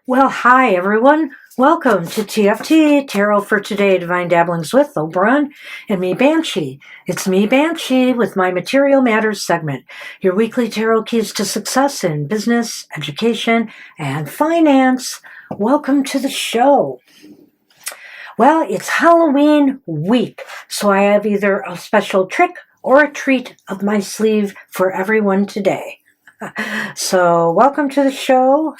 Well, hi everyone. Welcome to TFT, Tarot for Today, Divine Dabblings with Oberon and me, Banshee. It's me, Banshee, with my Material Matters segment, your weekly tarot keys to success in business, education, and finance. Welcome to the show. Well, it's Halloween week, so I have either a special trick or a treat up my sleeve for everyone today. So, welcome to the show.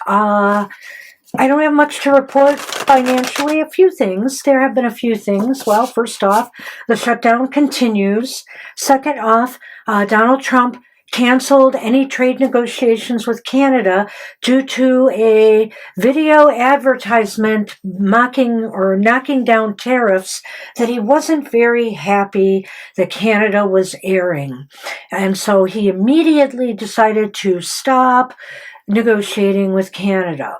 I don't have much to report financially. A few things. There have been a few things. Well, first off, the shutdown continues. Second off, Donald Trump canceled any trade negotiations with Canada due to a video advertisement mocking or knocking down tariffs that he wasn't very happy that Canada was airing. And so he immediately decided to stop negotiating with Canada.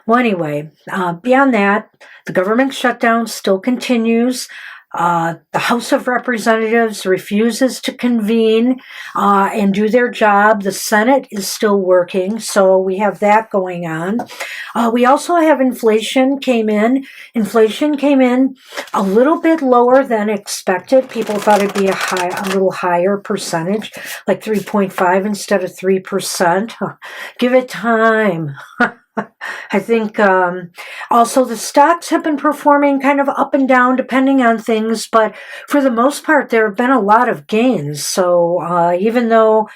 Well, anyway, beyond that, the government shutdown still continues. The House of Representatives refuses to convene and do their job. The Senate is still working, so we have that going on. We also have inflation came in. Inflation came in a little bit lower than expected. People thought it'd be a little higher percentage, like 3.5 instead of 3%. Give it time. I think also the stocks have been performing kind of up and down depending on things, but for the most part there have been a lot of gains. So even though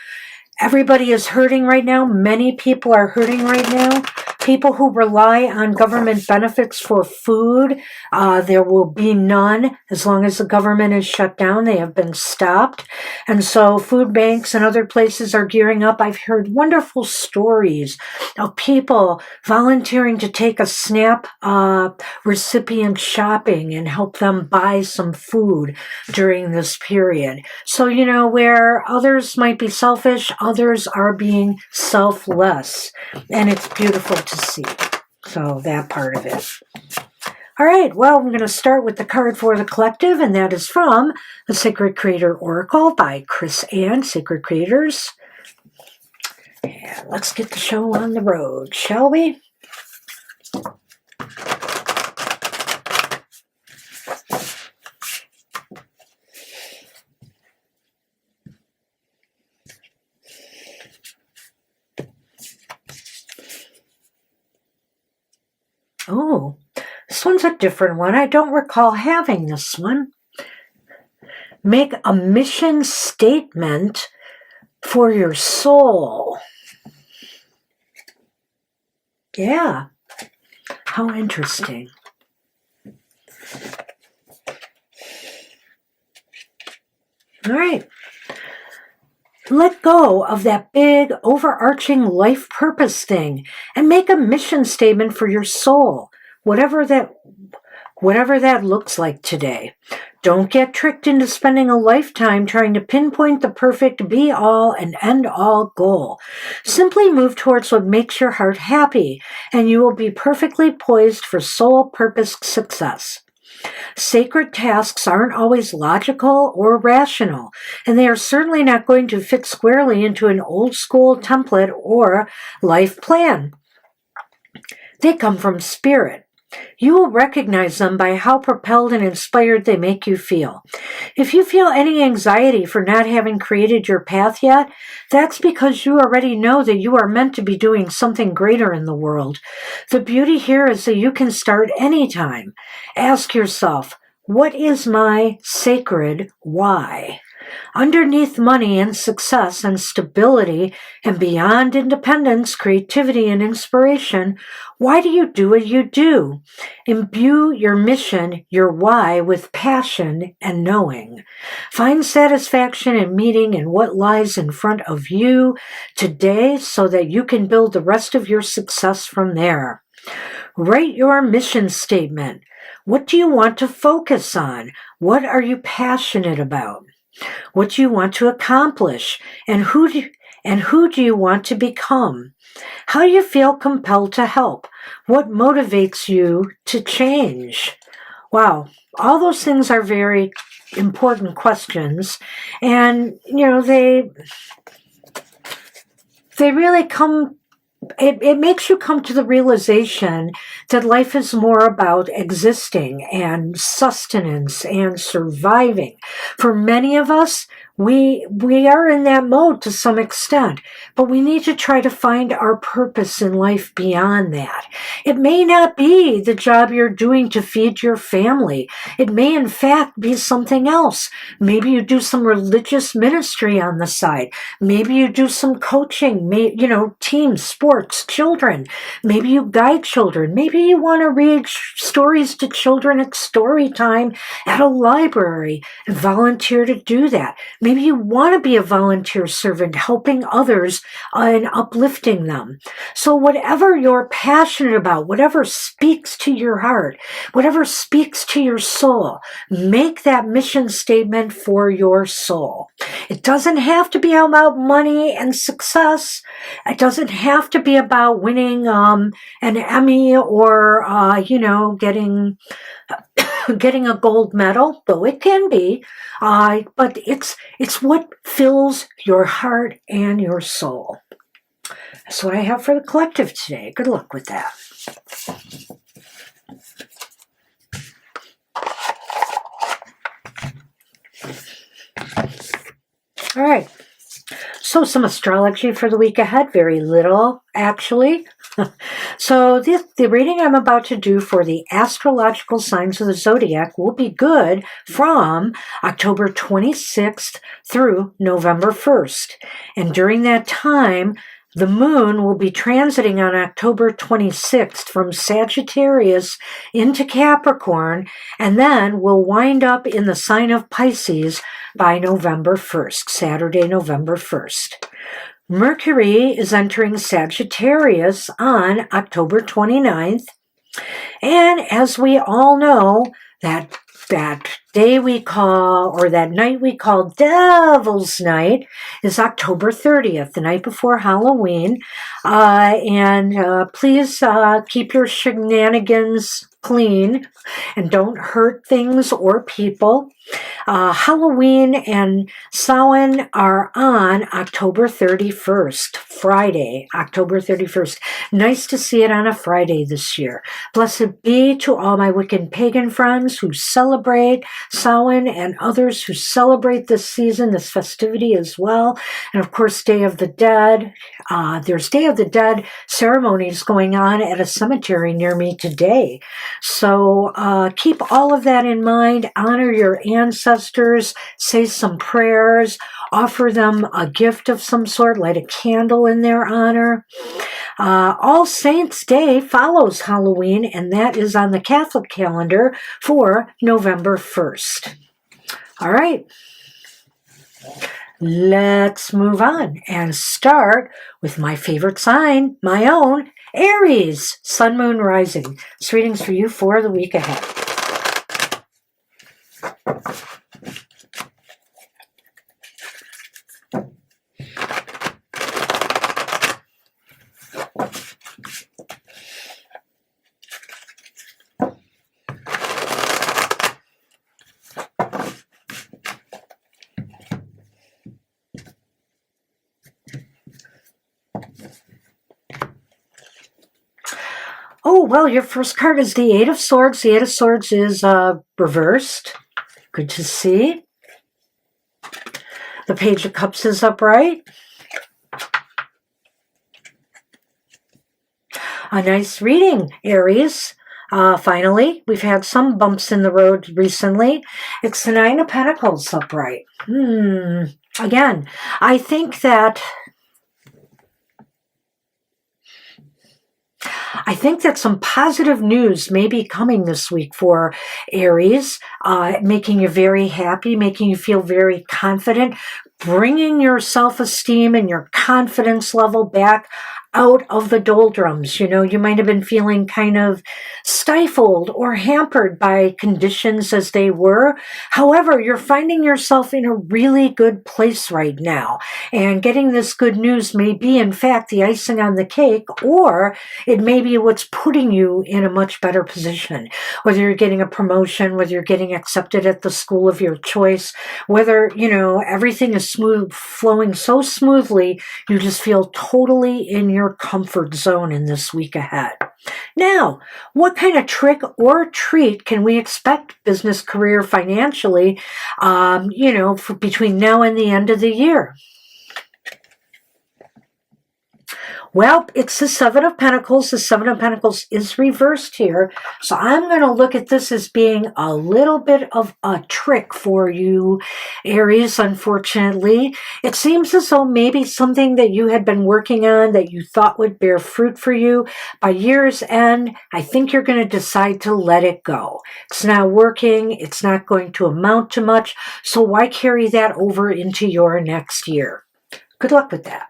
everybody is hurting right now, many people are hurting right now. People who rely on government benefits for food, there will be none as long as the government is shut down. They have been stopped. And so food banks and other places are gearing up. I've heard wonderful stories of people volunteering to take a SNAP recipient shopping and help them buy some food during this period. So, you know, where others might be selfish, others are being selfless. And it's beautiful to see. So that part of it. All right, well, I'm going to start with the card for the collective, and that is from the Sacred Creator Oracle by Chris Ann, Sacred Creators. And let's get the show on the road, shall we? Oh, this one's a different one. I don't recall having this one. Make a mission statement for your soul. Yeah, how interesting. All right. Let go of that big, overarching life purpose thing and make a mission statement for your soul, whatever that looks like today. Don't get tricked into spending a lifetime trying to pinpoint the perfect be-all and end-all goal. Simply move towards what makes your heart happy, and you will be perfectly poised for soul-purposed success. Sacred tasks aren't always logical or rational, and they are certainly not going to fit squarely into an old-school template or life plan. They come from spirit. You will recognize them by how propelled and inspired they make you feel. If you feel any anxiety for not having created your path yet, that's because you already know that you are meant to be doing something greater in the world. The beauty here is that you can start anytime. Ask yourself, what is my sacred why? Underneath money and success and stability and beyond independence, creativity, and inspiration, why do you do what you do? Imbue your mission, your why, with passion and knowing. Find satisfaction in meeting in what lies in front of you today so that you can build the rest of your success from there. Write your mission statement. What do you want to focus on? What are you passionate about? What do you want to accomplish? And who do you want to become? How do you feel compelled to help? What motivates you to change? Wow, all those things are very important questions. And, they really come. It makes you come to the realization that life is more about existing and sustenance and surviving. For many of us, we are in that mode to some extent, but we need to try to find our purpose in life beyond that. It may not be the job you're doing to feed your family. It may, in fact, be something else. Maybe you do some religious ministry on the side. Maybe you do some coaching, teams, sports, children. Maybe you guide children. Maybe you want to read stories to children at story time at a library and volunteer to do that. Maybe you want to be a volunteer servant, helping others and uplifting them. So whatever you're passionate about, whatever speaks to your heart, whatever speaks to your soul, make that mission statement for your soul. It doesn't have to be about money and success. It doesn't have to be about winning an Emmy or, getting a gold medal, though it can be. But it's what fills your heart and your soul. That's what I have for the collective today. Good luck with that. All right. So some astrology for the week ahead. Very little, actually. So the reading I'm about to do for the astrological signs of the zodiac will be good from October 26th through November 1st. And during that time, the moon will be transiting on October 26th from Sagittarius into Capricorn, and then will wind up in the sign of Pisces by November 1st, Saturday, November 1st. Mercury is entering Sagittarius on October 29th, and as we all know, that day we call, or that night we call Devil's Night, is October 30th, the night before Halloween. Please keep your shenanigans clean and don't hurt things or people. Halloween and Samhain are on October 31st, Friday, October 31st. Nice to see it on a Friday this year. Blessed be to all my Wiccan pagan friends who celebrate Samhain and others who celebrate this season, this festivity as well. And of course, Day of the Dead. There's Day of the Dead ceremonies going on at a cemetery near me today. So keep all of that in mind. Honor your ancestors. Say some prayers. Offer them a gift of some sort. Light a candle in their honor. All Saints' Day follows Halloween, and that is on the Catholic calendar for November 1st. All right. Let's move on and start with my favorite sign, my own, Aries, Sun, Moon, Rising. This reading's for you for the week ahead. Oh, well, your first card is the Eight of Swords. The Eight of Swords is reversed. Good to see. The Page of Cups is upright. A nice reading, Aries. Finally, we've had some bumps in the road recently. It's the Nine of Pentacles upright. Again, I think that some positive news may be coming this week for Aries, making you very happy, making you feel very confident, bringing your self-esteem and your confidence level back out of the doldrums. You know, you might have been feeling kind of stifled or hampered by conditions as they were. However, you're finding yourself in a really good place right now. And getting this good news may be, in fact, the icing on the cake, or it may be what's putting you in a much better position. Whether you're getting a promotion, whether you're getting accepted at the school of your choice, whether, you know, everything is flowing so smoothly, you just feel totally in your comfort zone in this week ahead. Now, what kind of trick or treat can we expect business, career, financially, for between now and the end of the year? Well, it's the Seven of Pentacles. The Seven of Pentacles is reversed here. So I'm going to look at this as being a little bit of a trick for you, Aries, unfortunately. It seems as though maybe something that you had been working on that you thought would bear fruit for you by year's end, I think you're going to decide to let it go. It's not working. It's not going to amount to much. So why carry that over into your next year? Good luck with that.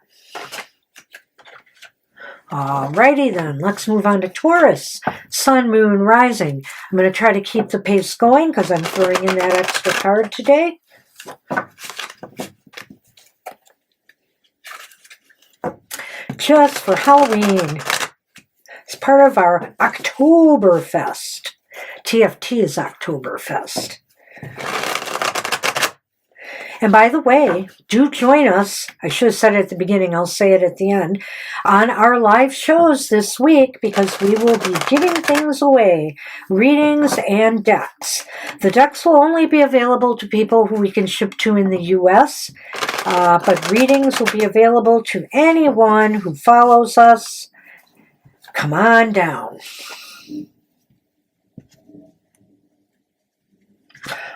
Alrighty then, let's move on to Taurus. Sun, Moon, Rising. I'm going to try to keep the pace going because I'm throwing in that extra card today. Just for Halloween. It's part of our Oktoberfest. TFT is Oktoberfest. And by the way, do join us, I should have said it at the beginning, I'll say it at the end, on our live shows this week because we will be giving things away, readings and decks. The decks will only be available to people who we can ship to in the U.S., but readings will be available to anyone who follows us. Come on down.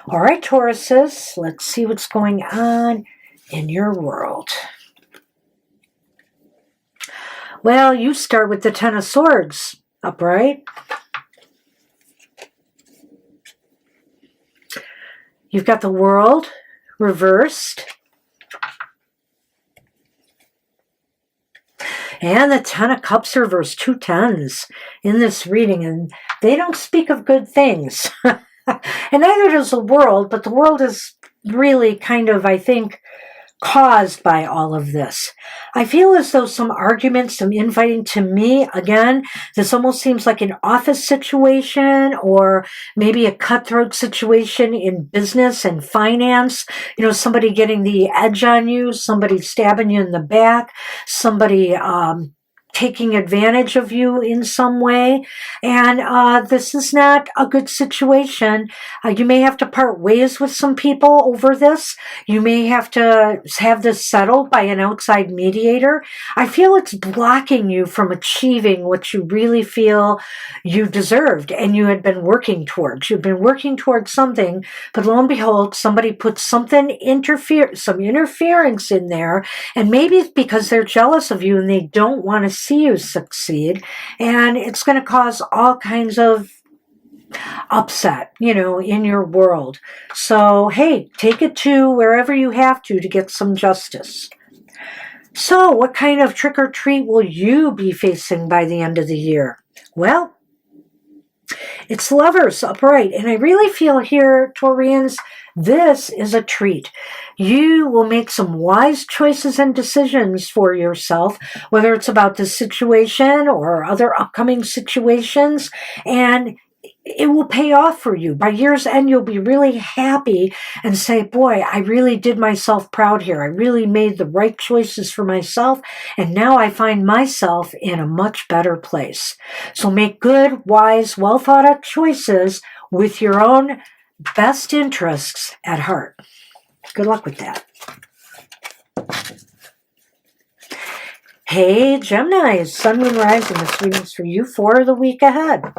All right, Tauruses, let's see what's going on in your world. Well, you start with the Ten of Swords upright. You've got the World reversed. And the Ten of Cups reversed, 2 tens in this reading, and they don't speak of good things. And neither does the world, but the world is really kind of, I think, caused by all of this. I feel as though some arguments, some infighting, to me, again, this almost seems like an office situation or maybe a cutthroat situation in business and finance. You know, somebody getting the edge on you, somebody stabbing you in the back, somebody taking advantage of you in some way. And this is not a good situation. You may have to part ways with some people over this. You may have to have this settled by an outside mediator. I feel it's blocking you from achieving what you really feel you deserved and you had been working towards. You've been working towards something, but lo and behold, somebody put some interference in there, and maybe it's because they're jealous of you and they don't want to see you succeed, and it's going to cause all kinds of upset, you know, in your world. So, hey, take it to wherever you have to get some justice. So, what kind of trick or treat will you be facing by the end of the year? Well, it's Lovers upright, and I really feel here, Taurians, this is a treat. You will make some wise choices and decisions for yourself, whether it's about this situation or other upcoming situations, and it will pay off for you. By year's end, you'll be really happy and say, boy, I really did myself proud here. I really made the right choices for myself, and now I find myself in a much better place. So make good, wise, well-thought-out choices with your own best interests at heart. Good luck with that. Hey, Gemini, Sun, Moon, Rising. This reading's for you for the week ahead.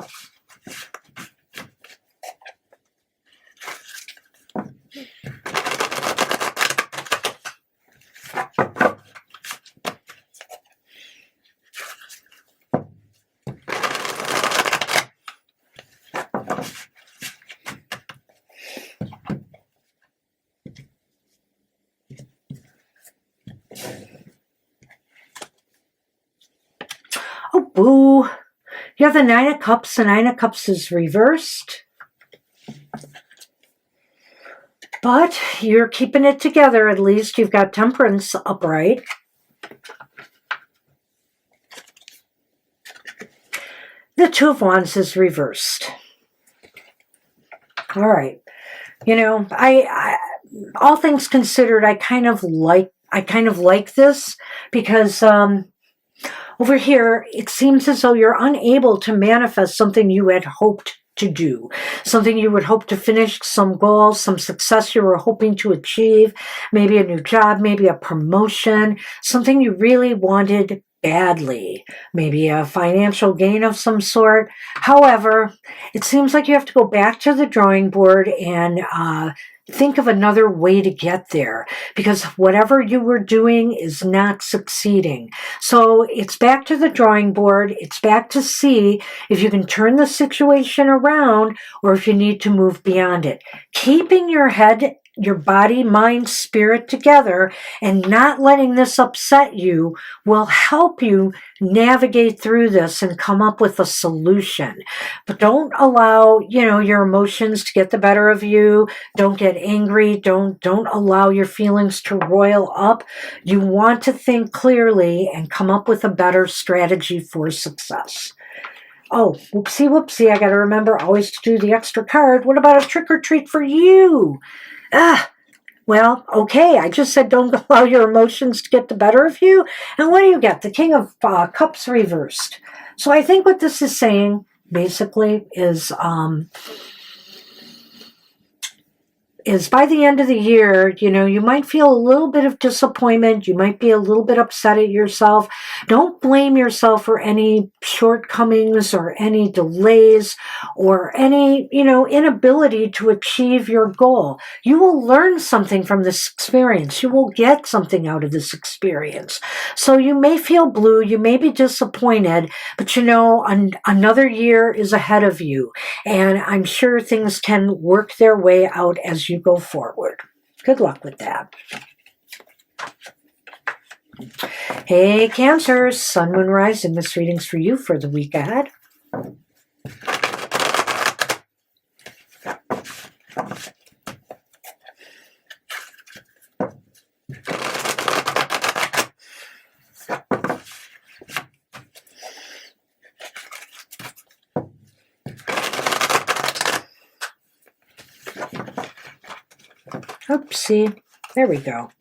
Oh, boo. You have the Nine of Cups. The Nine of Cups is reversed. But you're keeping it together at least. You've got Temperance upright. The Two of Wands is reversed. All right. You know, I all things considered, I kind of like this because over here it seems as though you're unable to manifest something you had hoped to do, something you would hope to finish, some goal, some success you were hoping to achieve, maybe a new job, maybe a promotion, something you really wanted badly, maybe a financial gain of some sort. However, it seems like you have to go back to the drawing board and think of another way to get there, because whatever you were doing is not succeeding. So it's back to the drawing board. It's back to see if you can turn the situation around or if you need to move beyond it. Keeping your head, your body, mind, spirit together and not letting this upset you will help you navigate through this and come up with a solution. But don't allow, your emotions to get the better of you. Don't get angry. Don't allow your feelings to roil up. You want to think clearly and come up with a better strategy for success. Oh, whoopsie. I got to remember always to do the extra card. What about a trick or treat for you? Well, okay, I just said don't allow your emotions to get the better of you. And what do you get? The King of Cups reversed. So I think what this is saying, basically, is by the end of the year, you might feel a little bit of disappointment. You might be a little bit upset at yourself. Don't blame yourself for any shortcomings or any delays or any, inability to achieve your goal. You will learn something from this experience. You will get something out of this experience. So you may feel blue. You may be disappointed, but another year is ahead of you. And I'm sure things can work their way out as you go forward. Good luck with that. Hey, Cancer, Sun, Moon, Rising. This reading's for you for the week ahead. Oopsie. There we go.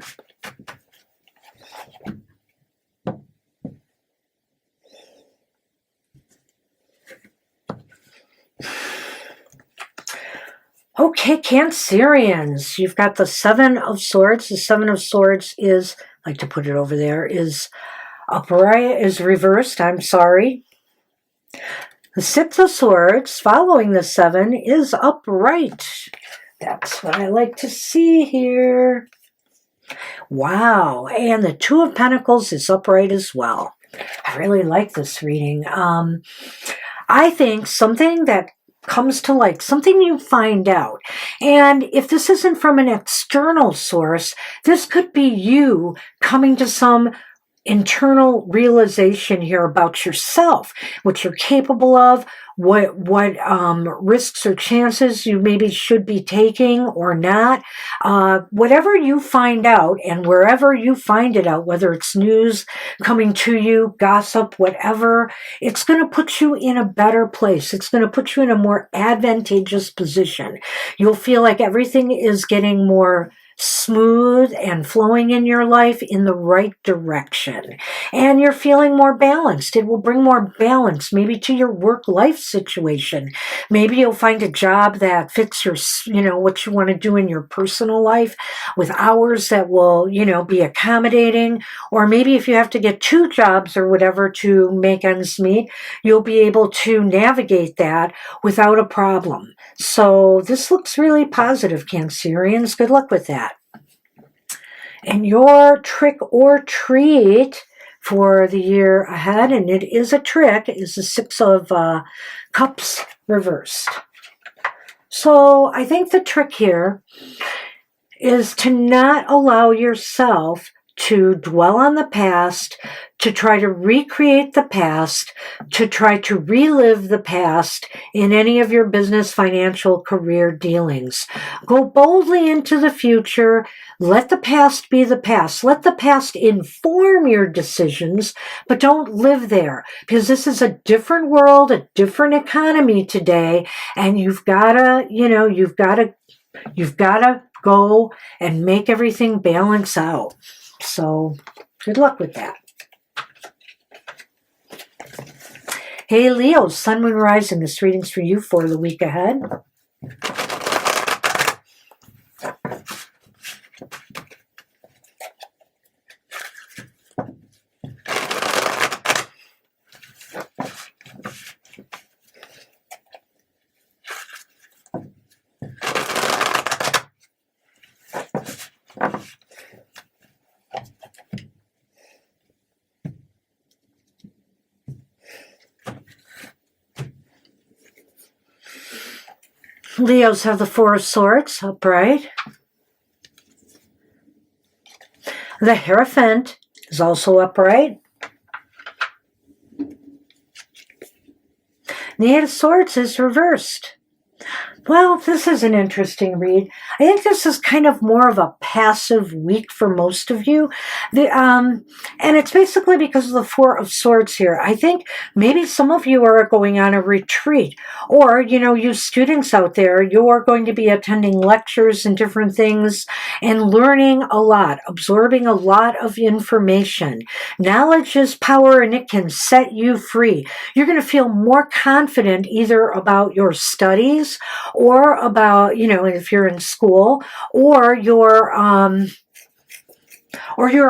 Okay, Cancerians, you've got the Seven of Swords. The Seven of Swords is, I like to put it over there, is upright, is reversed. I'm sorry. The Six of Swords, following the Seven, is upright. That's what I like to see here. Wow. And the Two of Pentacles is upright as well. I really like this reading. I think something that comes to light, something you find out. And if this isn't from an external source, this could be you coming to some internal realization here about yourself, what you're capable of, what risks or chances you maybe should be taking or not. Whatever you find out and wherever you find it out, whether it's news coming to you, gossip, whatever, it's going to put you in a better place. It's going to put you in a more advantageous position. You'll feel like everything is getting more smooth and flowing in your life in the right direction. And you're feeling more balanced. It will bring more balance maybe to your work-life situation. Maybe you'll find a job that fits your, what you want to do in your personal life with hours that will, be accommodating. Or maybe if you have to get two jobs or whatever to make ends meet, you'll be able to navigate that without a problem. So this looks really positive, Cancerians. Good luck with that. And your trick or treat for the year ahead, and it is a trick, is the Six of Cups reversed. So I think the trick here is to not allow yourself to dwell on the past, to try to recreate the past, to try to relive the past in any of your business, financial, career dealings. Go boldly into the future. Let the past be the past. Let the past inform your decisions, but don't live there, because this is a different world, a different economy today, and you've got to go and make everything balance out. So good luck with that. Hey Leo, Sun, Moon, Rising. This reading's for you for the week ahead. Leos have the Four of Swords upright. The Hierophant is also upright. The Eight of Swords is reversed. Well, this is an interesting read. I think this is kind of more of a passive week for most of you. And it's basically because of the Four of Swords here. I think maybe some of you are going on a retreat, or, you students out there, you're going to be attending lectures and different things and learning a lot, absorbing a lot of information. Knowledge is power, and it can set you free. You're going to feel more confident either about your studies or about, if you're in school, or your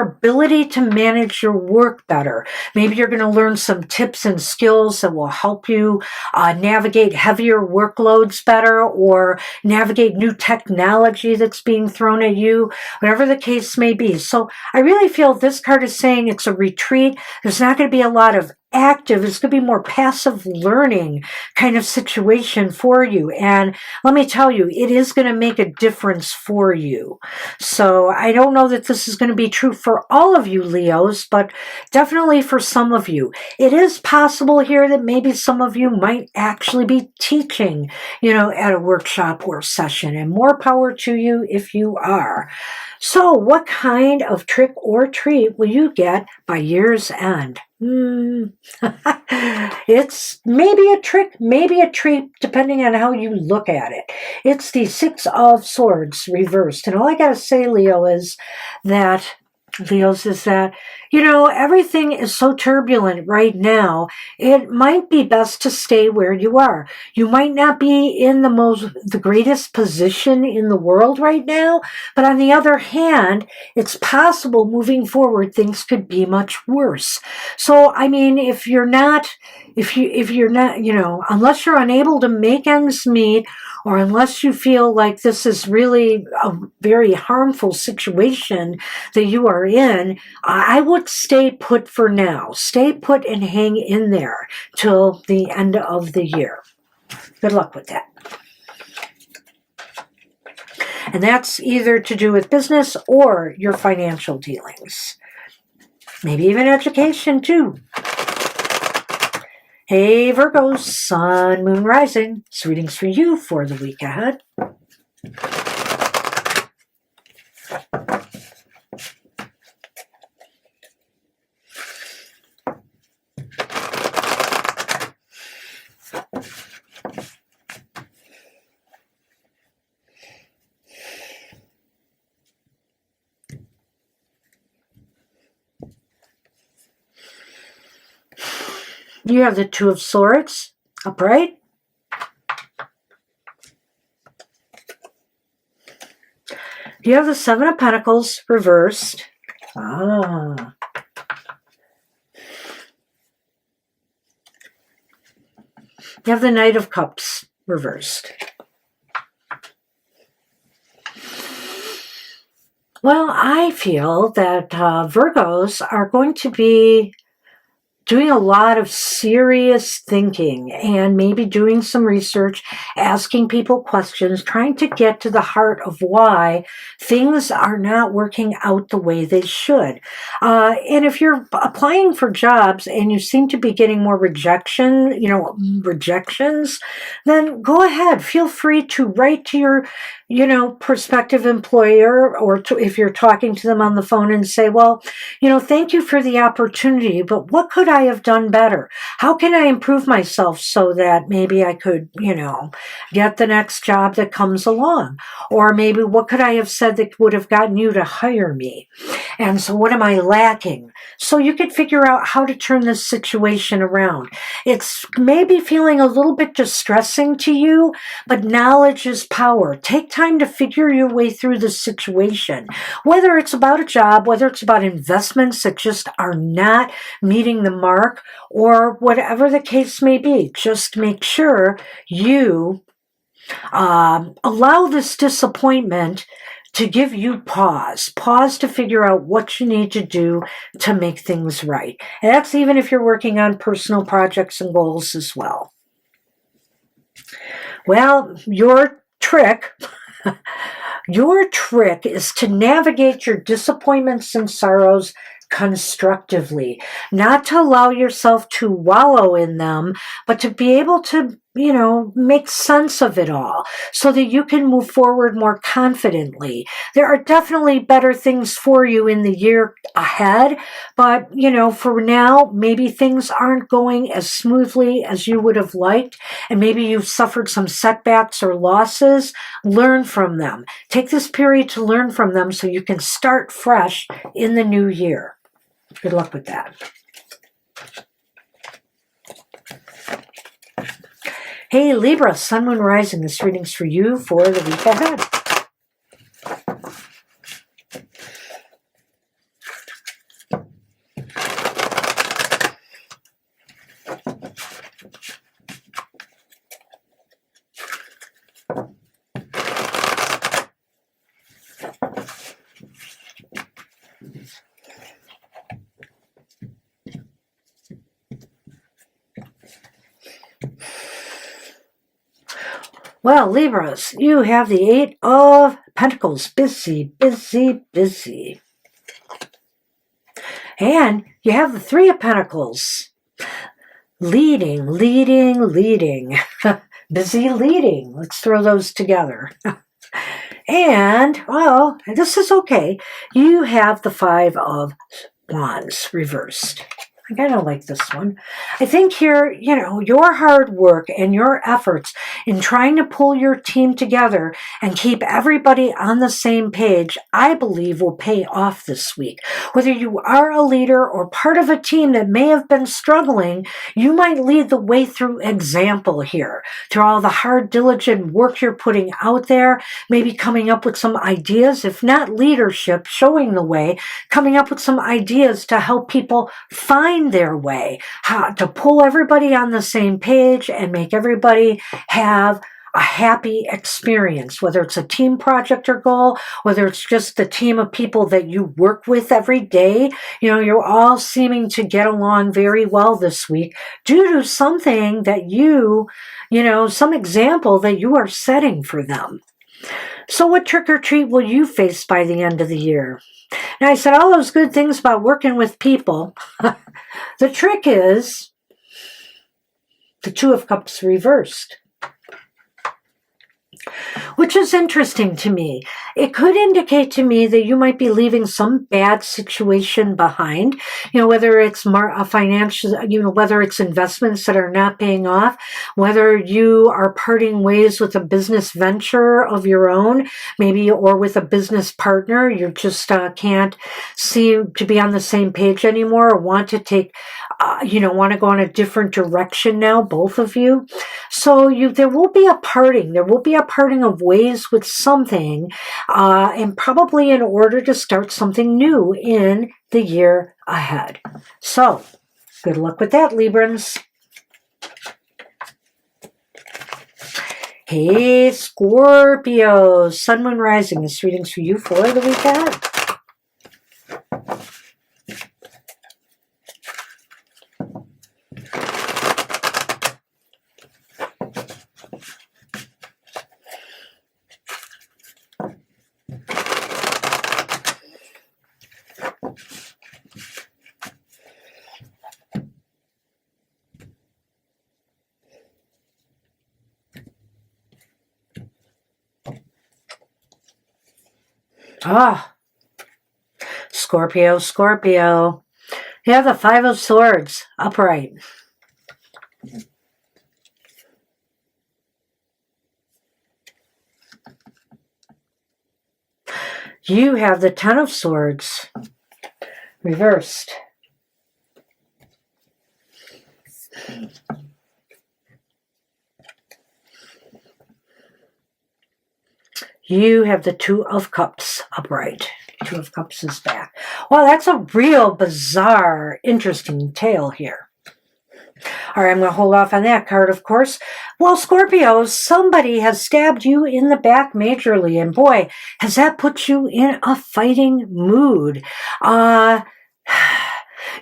ability to manage your work better. Maybe you're going to learn some tips and skills that will help you navigate heavier workloads better, or navigate new technology that's being thrown at you, whatever the case may be. So I really feel this card is saying it's a retreat. There's not going to be a lot of active, it's going to be more passive learning kind of situation for you. And let me tell you, it is going to make a difference for you. So I don't know that this is going to be true for all of you Leos, but definitely for some of you. It is possible here that maybe some of you might actually be teaching, at a workshop or session, and more power to you if you are. So what kind of trick or treat will you get by year's end? It's maybe a trick, maybe a treat, depending on how you look at it. It's the Six of Swords reversed. And all I got to say, Leos, is that, everything is so turbulent right now. It might be best to stay where you are. You might not be in the greatest position in the world right now, but on the other hand, it's possible moving forward things could be much worse. So, if you're not, unless you're unable to make ends meet, or unless you feel like this is really a very harmful situation that you are in, I would stay put for now. Stay put and hang in there till the end of the year. Good luck with that. And that's either to do with business or your financial dealings. Maybe even education too. Hey Virgo, Sun, Moon, Rising. This reading's for you for the week ahead. You have the Two of Swords upright. You have the Seven of Pentacles reversed. You have the Knight of Cups reversed. Well, I feel that Virgos are going to be doing a lot of serious thinking and maybe doing some research, asking people questions, trying to get to the heart of why things are not working out the way they should. And if you're applying for jobs and you seem to be getting more rejections, then go ahead. Feel free to write to your, prospective employer, or if you're talking to them on the phone, and say, well, thank you for the opportunity, but what could I have done better? How can I improve myself so that maybe I could, get the next job that comes along? Or maybe what could I have said that would have gotten you to hire me? And so what am I lacking? So you could figure out how to turn this situation around. It's maybe feeling a little bit distressing to you, but knowledge is power. Take time to figure your way through the situation. Whether it's about a job, whether it's about investments that just are not meeting the mark, or whatever the case may be, just make sure you allow this disappointment to give you pause to figure out what you need to do to make things right. And that's even if you're working on personal projects and goals as well. Well, your trick is to navigate your disappointments and sorrows constructively, not to allow yourself to wallow in them, but to be able to, make sense of it all so that you can move forward more confidently. There are definitely better things for you in the year ahead, but, for now, maybe things aren't going as smoothly as you would have liked, and maybe you've suffered some setbacks or losses. Learn from them. Take this period to learn from them so you can start fresh in the new year. Good luck with that. Hey, Libra, Sun, Moon, Rising. This reading's for you for the week ahead. Well, Libras, you have the Eight of Pentacles. Busy, busy, busy. And you have the Three of Pentacles. Leading, leading, leading. Busy leading. Let's throw those together. And, well, this is okay. You have the Five of Wands reversed. I kind of like this one. I think here, your hard work and your efforts in trying to pull your team together and keep everybody on the same page, I believe will pay off this week. Whether you are a leader or part of a team that may have been struggling, you might lead the way through example here, through all the hard, diligent work you're putting out there, maybe coming up with some ideas, if not leadership, showing the way, coming up with some ideas to help people find their way, how to pull everybody on the same page and make everybody have a happy experience, whether it's a team project or goal, whether it's just the team of people that you work with every day. You're all seeming to get along very well this week due to something that some example that you are setting for them. So what trick or treat will you face by the end of the year? Now, I said all those good things about working with people. The trick is the Two of Cups reversed, which is interesting to me. It could indicate to me that you might be leaving some bad situation behind, whether it's a financial, whether it's investments that are not paying off, whether you are parting ways with a business venture of your own, maybe, or with a business partner. You just can't seem to be on the same page anymore, or want to take, want to go in a different direction now, both of you. So there will be a parting. There will be a parting of ways with something, and probably in order to start something new in the year ahead. So, good luck with that, Librans. Hey, Scorpio, Sun, Moon, Rising. This reading's for you for the week ahead. Ah, Scorpio, Scorpio. You have the Five of Swords upright. You have the Ten of Swords reversed. You have the Two of Cups upright. Two of Cups is back. Well, that's a real bizarre, interesting tale here. All right, I'm going to hold off on that card, of course. Well, Scorpio, somebody has stabbed you in the back majorly, and boy, has that put you in a fighting mood.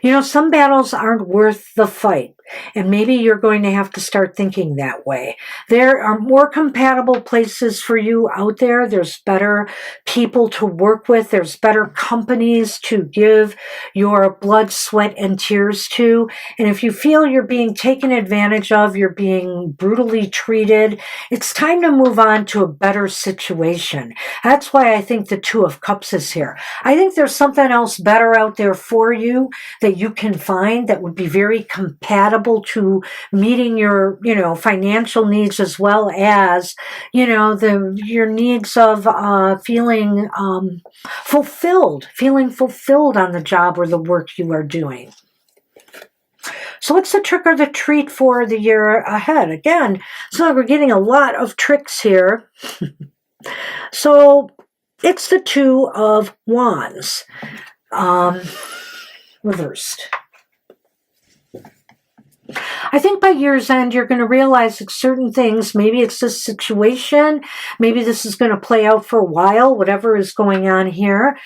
You know, some battles aren't worth the fight, and maybe you're going to have to start thinking that way. There are more compatible places for you out there. There's better people to work with. There's better companies to give your blood, sweat, and tears to. And if you feel you're being taken advantage of, you're being brutally treated, it's time to move on to a better situation. That's why I think the Two of Cups is here. I think there's something else better out there for you that you can find that would be very compatible to meeting your, financial needs, as well as, your needs of feeling fulfilled on the job or the work you are doing. So what's the trick or the treat for the year ahead? Again, so we're getting a lot of tricks here. So it's the Two of Wands. Reversed. I think by year's end, you're going to realize that certain things, maybe it's this situation, maybe this is going to play out for a while, whatever is going on here,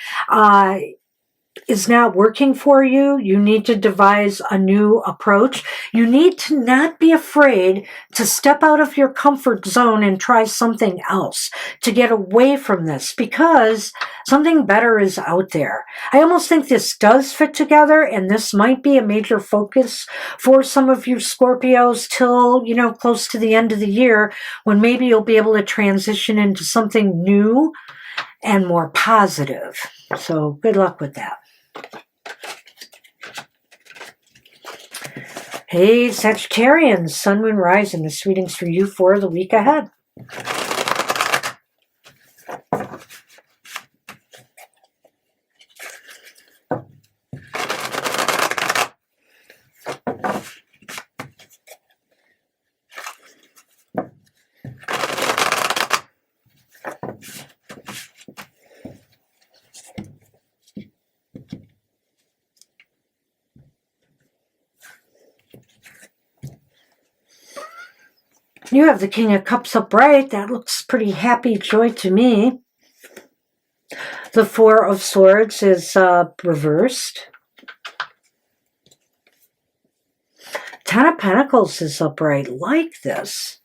is not working for you. You need to devise a new approach. You need to not be afraid to step out of your comfort zone and try something else to get away from this, because something better is out there. I almost think this does fit together, and this might be a major focus for some of you Scorpios till, close to the end of the year, when maybe you'll be able to transition into something new and more positive. So good luck with that. Hey, Sagittarians, Sun, Moon, Rising. This reading's for you for the week ahead. You have the King of Cups upright. That looks pretty happy joy to me. The Four of Swords is reversed. Ten of Pentacles is upright. Like this.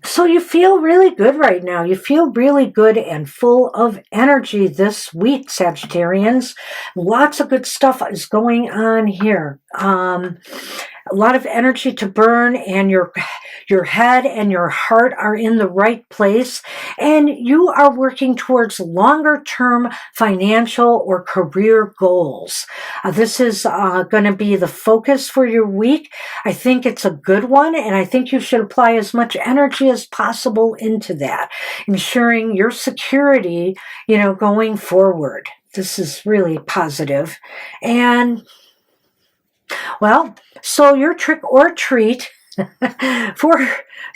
So you feel really good right now. You feel really good and full of energy this week, Sagittarians. Lots of good stuff is going on here. A lot of energy to burn, and your head and your heart are in the right place, and you are working towards longer-term financial or career goals. This is going to be the focus for your week. I think it's a good one, and I think you should apply as much energy as possible into that, ensuring your security, going forward. This is really positive. And well, so your trick or treat for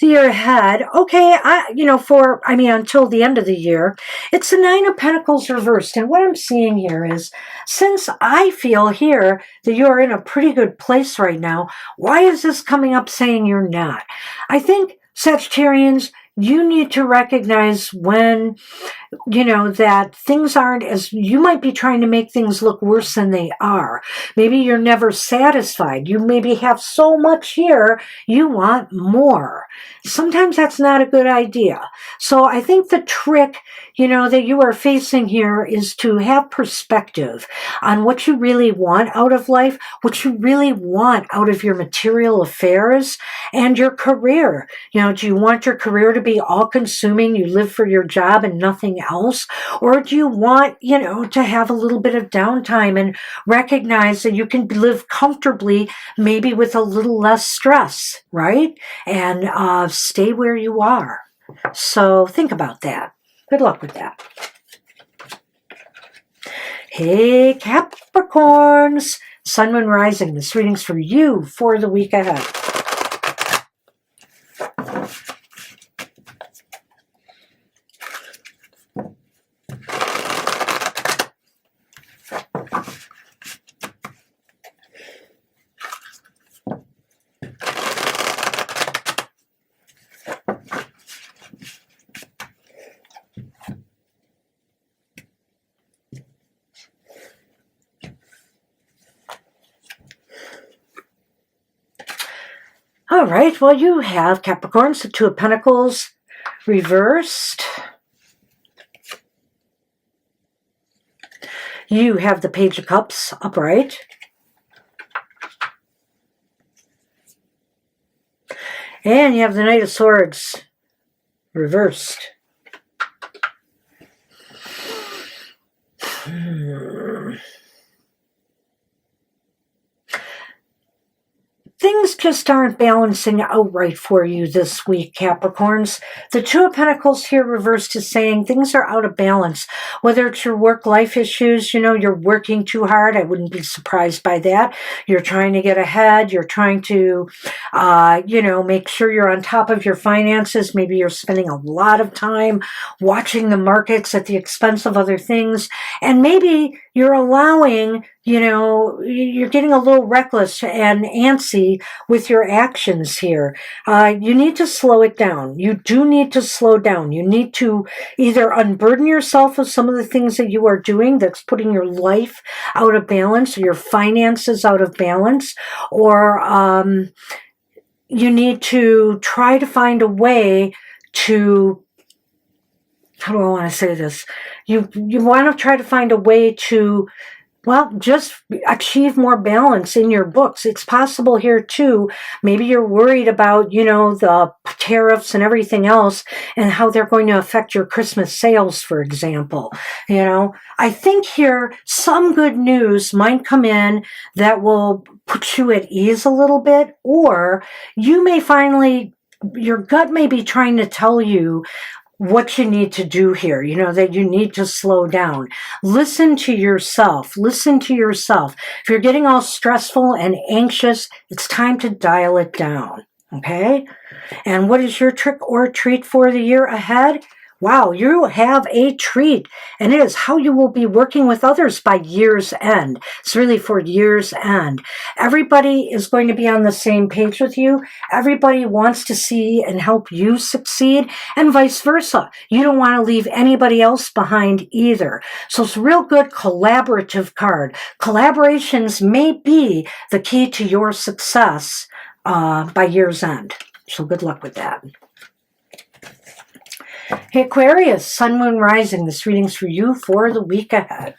the year ahead, okay, until the end of the year, it's the Nine of Pentacles reversed. And what I'm seeing here is, since I feel here that you're in a pretty good place right now, why is this coming up saying you're not? I think, Sagittarians, you need to recognize when, that things aren't as, you might be trying to make things look worse than they are. Maybe you're never satisfied. You maybe have so much here, you want more. Sometimes that's not a good idea. So I think the trick, that you are facing here is to have perspective on what you really want out of life, what you really want out of your material affairs and your career. Do you want your career to be be all-consuming, you live for your job and nothing else? Or do you want, to have a little bit of downtime and recognize that you can live comfortably, maybe with a little less stress, right? And stay where you are. So think about that. Good luck with that. Hey, Capricorns, Sun, Moon, Rising. This reading's for you for the week ahead. All right, well, you have Capricorns, the Two of Pentacles reversed. You have the Page of Cups upright. And you have the Knight of Swords reversed. Things just aren't balancing out right for you this week, Capricorns. The Two of Pentacles here reversed is saying things are out of balance. Whether it's your work-life issues, you're working too hard. I wouldn't be surprised by that. You're trying to get ahead. You're trying to, make sure you're on top of your finances. Maybe you're spending a lot of time watching the markets at the expense of other things. And maybe you're allowing, you're getting a little reckless and antsy with your actions here. You need to slow it down. You do need to slow down. You need to either unburden yourself of some of the things that you are doing that's putting your life out of balance, or your finances out of balance, or you need to try to find a way to, how do I want to say this? You want to try to find a way to, just achieve more balance in your books. It's possible here too. Maybe you're worried about, the tariffs and everything else and how they're going to affect your Christmas sales, for example. I think here some good news might come in that will put you at ease a little bit, or you may finally, your gut may be trying to tell you what you need to do here, that you need to slow down. Listen to yourself. Listen to yourself. If you're getting all stressful and anxious, it's time to dial it down, okay? And what is your trick or treat for the year ahead? Wow, you have a treat, and it is how you will be working with others by year's end. It's really for year's end. Everybody is going to be on the same page with you. Everybody wants to see and help you succeed, and vice versa. You don't want to leave anybody else behind either. So it's a real good collaborative card. Collaborations may be the key to your success by year's end. So good luck with that. Hey, Aquarius, Sun, Moon, Rising. This reading's for you for the week ahead.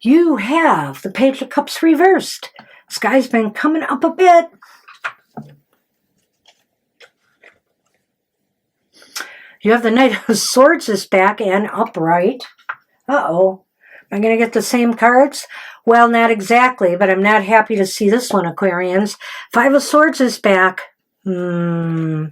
You have the Page of Cups reversed. This guy's been coming up a bit. You have the Knight of Swords is back and upright. Uh-oh. Am I going to get the same cards? Well, not exactly, but I'm not happy to see this one, Aquarians. Five of Swords is back. Oh.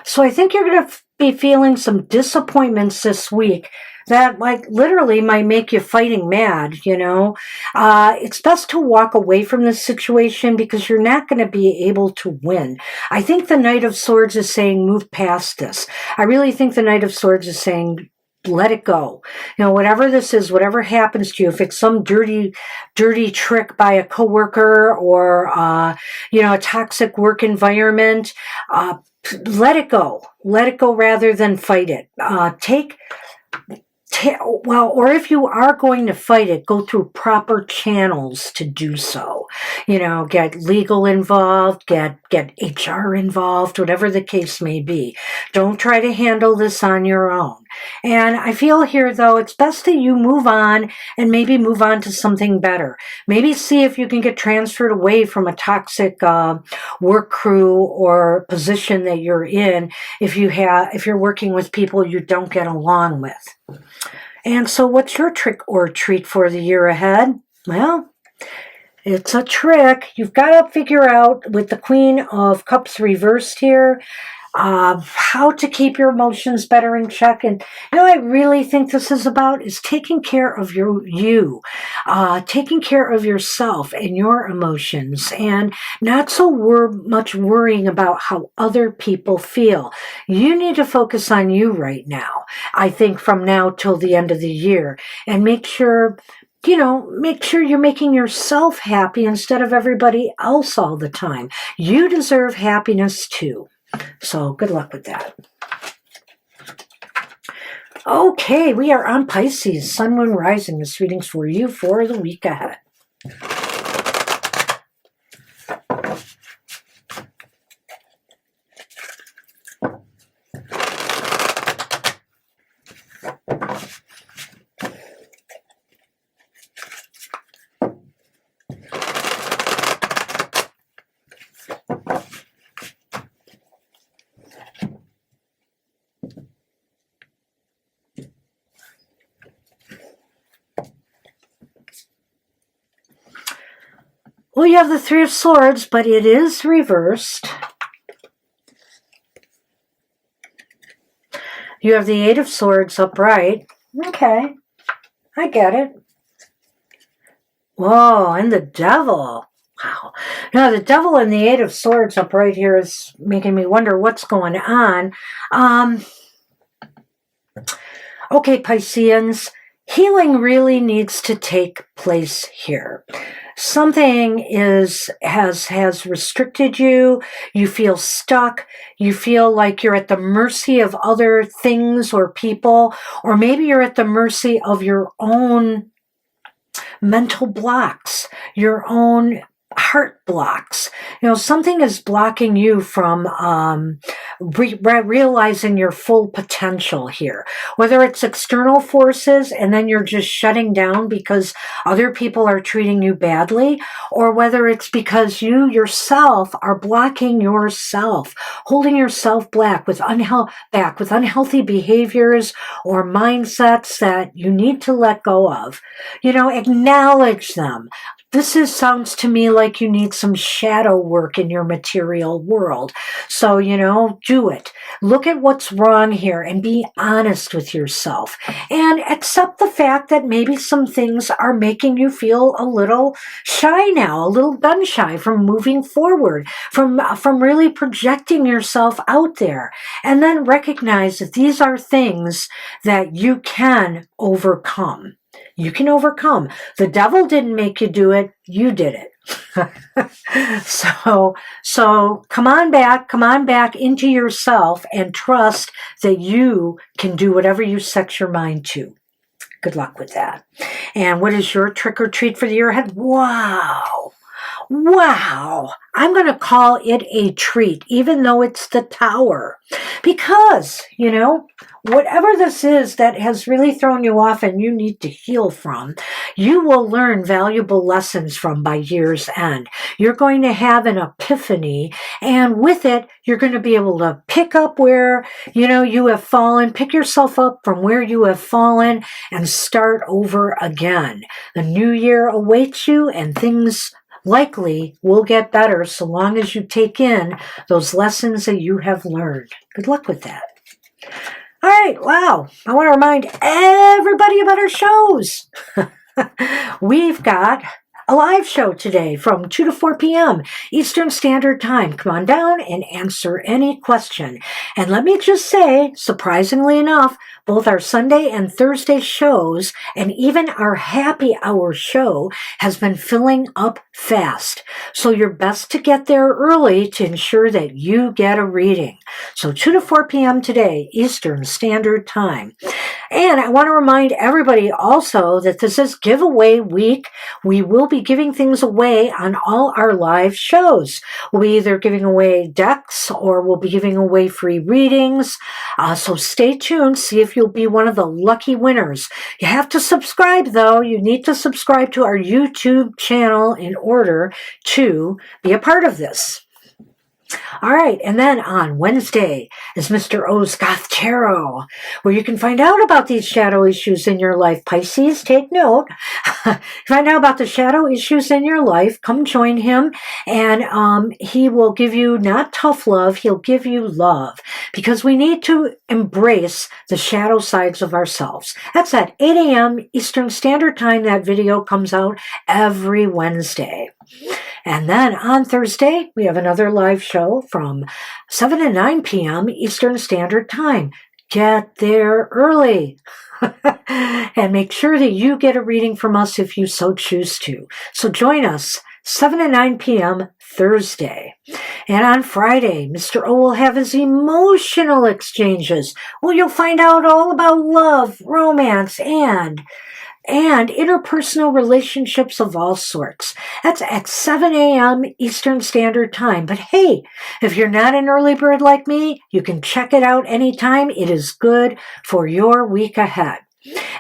So I think you're going to be feeling some disappointments this week that literally might make you fighting mad, It's best to walk away from this situation because you're not going to be able to win. I think the Knight of Swords is saying move past this. I really think the Knight of Swords is saying let it go. You know, whatever this is, whatever happens to you, if it's some dirty trick by a coworker or, you know, a toxic work environment, let it go. Let it go rather than fight it. Or if you are going to fight it, go through proper channels to do so. You know, get legal involved, get HR involved, whatever the case may be. Don't try to handle this on your own. And I feel here, though, it's best that you move on and maybe move on to something better. Maybe see if you can get transferred away from a toxic work crew or position that you're in if you're working with people you don't get along with. And so what's your trick or treat for the year ahead? Well, it's a trick. You've got to figure out with the Queen of Cups reversed here, how to keep your emotions better in check. And you know what I really think this is about is taking care of you, taking care of yourself and your emotions, and not so much worrying about how other people feel. You need to focus on you right now, I think, from now till the end of the year, and make sure you're making yourself happy instead of everybody else all the time. You deserve happiness too. So good luck with that. Okay, we are on Pisces, Sun, Moon, Rising. This reading's for you for the week ahead. Well, you have the Three of Swords, but it is reversed. You have the Eight of Swords upright. Okay, I get it. Whoa, and the Devil. Wow. Now, the Devil and the Eight of Swords upright here is making me wonder what's going on. Okay, Pisceans, healing really needs to take place here. Something has restricted you. You feel stuck. You feel like you're at the mercy of other things or people, or maybe you're at the mercy of your own mental blocks, your own heart blocks. You know, something is blocking you from realizing your full potential here. Whether it's external forces and then you're just shutting down because other people are treating you badly, or whether it's because you yourself are blocking yourself, holding yourself back with unhealthy behaviors or mindsets that you need to let go of. You know, acknowledge them. This sounds to me like you need some shadow work in your material world. So, you know, do it. Look at what's wrong here and be honest with yourself. And accept the fact that maybe some things are making you feel a little shy now, a little gun shy from moving forward, from really projecting yourself out there. And then recognize that these are things that you can overcome. You can overcome. The devil didn't make you do it. You did it. So come on back into yourself and trust that you can do whatever you set your mind to. Good luck with that. And what is your trick or treat for the year ahead? Wow. I'm going to call it a treat, even though it's the Tower. Because, you know, whatever this is that has really thrown you off and you need to heal from, you will learn valuable lessons from by year's end. You're going to have an epiphany, and with it, you're going to be able to pick up where, you know, you have fallen, pick yourself up from where you have fallen, and start over again. The new year awaits you, and things likely will get better so long as you take in those lessons that you have learned. Good luck with that. All right, wow. I want to remind everybody about our shows. We've got a live show today from 2 to 4 p.m. Eastern Standard Time. Come on down and answer any question. And let me just say, surprisingly enough, both our Sunday and Thursday shows and even our happy hour show has been filling up fast. So you're best to get there early to ensure that you get a reading. So 2 to 4 p.m. today, Eastern Standard Time. And I want to remind everybody also that this is giveaway week. We will be giving things away on all our live shows. We'll be either giving away decks or we'll be giving away free readings. So stay tuned. See if you'll be one of the lucky winners. You have to subscribe, though. You need to subscribe to our YouTube channel in order to be a part of this. All right, and then on Wednesday is Mr. O's Goth Tarot, where you can find out about these shadow issues in your life. Pisces, take note. Find out about the shadow issues in your life. Come join him, and he will give you not tough love, he'll give you love, because we need to embrace the shadow sides of ourselves. That's at 8 a.m. Eastern Standard Time. That video comes out every Wednesday. And then on Thursday, we have another live show from 7 to 9 p.m. Eastern Standard Time. Get there early. And make sure that you get a reading from us if you so choose to. So join us 7 to 9 p.m. Thursday. And on Friday, Mr. O will have his emotional exchanges. Well, you'll find out all about love, romance, and interpersonal relationships of all sorts. That's at 7 a.m. Eastern Standard Time. But hey, if you're not an early bird like me, you can check it out anytime. It is good for your week ahead.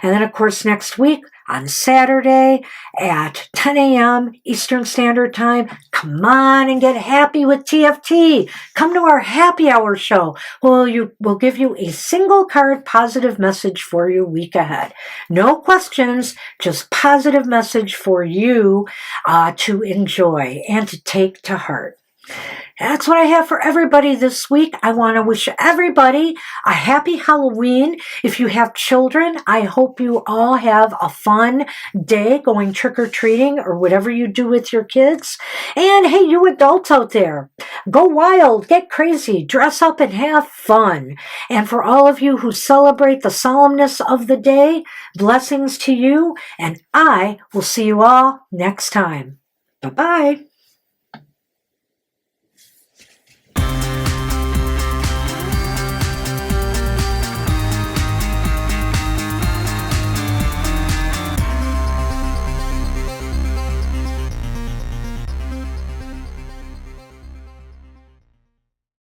And then, of course, next week on Saturday at 10 a.m. Eastern Standard Time, come on and get happy with TFT. Come to our happy hour show. We'll give you a single card positive message for your week ahead. No questions, just positive message for you to enjoy and to take to heart. That's what I have for everybody this week. I want to wish everybody a happy Halloween. If you have children, I hope you all have a fun day going trick-or-treating or whatever you do with your kids. And hey, you adults out there, go wild, get crazy, dress up and have fun. And for all of you who celebrate the solemnness of the day, blessings to you, and I will see you all next time. Bye-bye.